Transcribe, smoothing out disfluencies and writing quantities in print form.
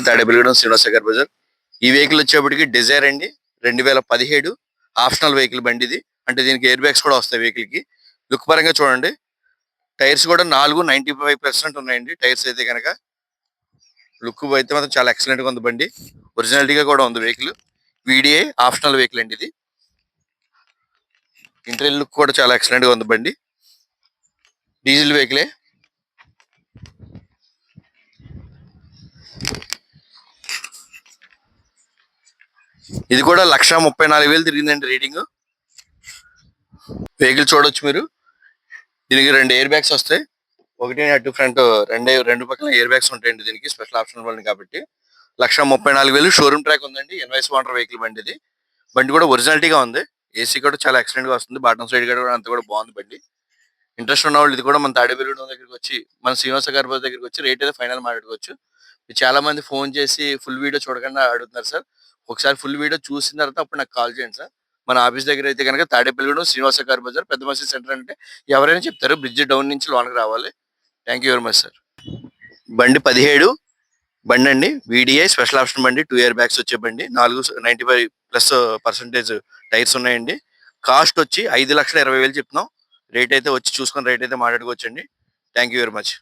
తాడేపల్లిగూడెం శ్రీనివాస గారి బజార్. ఈ వెహికల్ వచ్చేప్పటికి డిజైర్ అండి, 2017 ఆప్షనల్ వెహికల్ బండి ఇది. అంటే దీనికి ఎయిర్ బ్యాగ్స్ కూడా వస్తాయి వెహికల్ కి. లుక్ పరంగా చూడండి, టైర్స్ కూడా 95% ఉన్నాయండి. టైర్స్ అయితే కనుక లుక్ అయితే మాత్రం చాలా ఎక్సలెంట్ గా ఉంది బండి. ఒరిజినాలిటీగా కూడా ఉంది వెహికల్. వీడిఐ ఆప్షనల్ వెహికల్ అండి ఇది. ఇంటీరియర్ లుక్ కూడా చాలా ఎక్సలెంట్ గా ఉంది బండి. డీజిల్ వెహికలే. ఇది కూడా 1,34,000 తిరిగిందండి రీడింగ్. వెహికల్ చూడొచ్చు మీరు. దీనికి 2 ఎయిర్ బ్యాగ్స్ వస్తాయి. ఒకటి అటు ఫ్రంట్, రెండు పక్కల ఎయిర్ బ్యాగ్స్ ఉంటాయండి. దీనికి స్పెషల్ ఆప్షన్ బండి కాబట్టి 1,34,000 షోరూమ్ ట్రాక్ ఉందండి. ఎన్వైస్ వాటర్ వెహికల్ బండి ఇది. బండి కూడా ఒరిజినాలిటీగా ఉంది. ఏసీ కూడా చాలా ఎక్సలెంట్ గా వస్తుంది. బాటమ్ సైడ్ కూడా అంతా కూడా బాగుంది బండి. ఇంట్రెస్ట్ ఉన్న వాళ్ళు ఇది కూడా మన తాడేపల్లిగూడెం దగ్గరికి వచ్చి, మన శ్రీనివాస గారి దగ్గరికి వచ్చి రేట్ అయితే ఫైనల్ మాట్లాడుకోవచ్చు. చాలా మంది ఫోన్ చేసి ఫుల్ వీడియో చూడకుండా అడుగుతున్నారు సార్. ఒకసారి ఫుల్ వీడియో చూసిన తర్వాత అప్పుడు నాకు కాల్ చేయండి సార్. మన ఆఫీస్ దగ్గర అయితే కనుక తాడేపల్లిగూడెం శ్రీనివాస గారి బజార్, పెద్ద మసీద్ సెంటర్. అంటే ఎవరైనా చెప్తారు బ్రిడ్జ్ డౌన్ నుంచి లోనికి రావాలి. Thank you very much sir. బండి 17 బండి అండి, వీడిఐ స్పెషల్ ఆప్షన్ బండి. 2 ఇయర్ బ్యాగ్స్ వచ్చే బండి. 95+% టైర్స్ ఉన్నాయండి. కాస్ట్ వచ్చి 5,20,000 చెప్తున్నాం. రేట్ అయితే వచ్చి చూసుకొని రేట్ అయితే మాట్లాడుకోవచ్చండి. Thank you very much.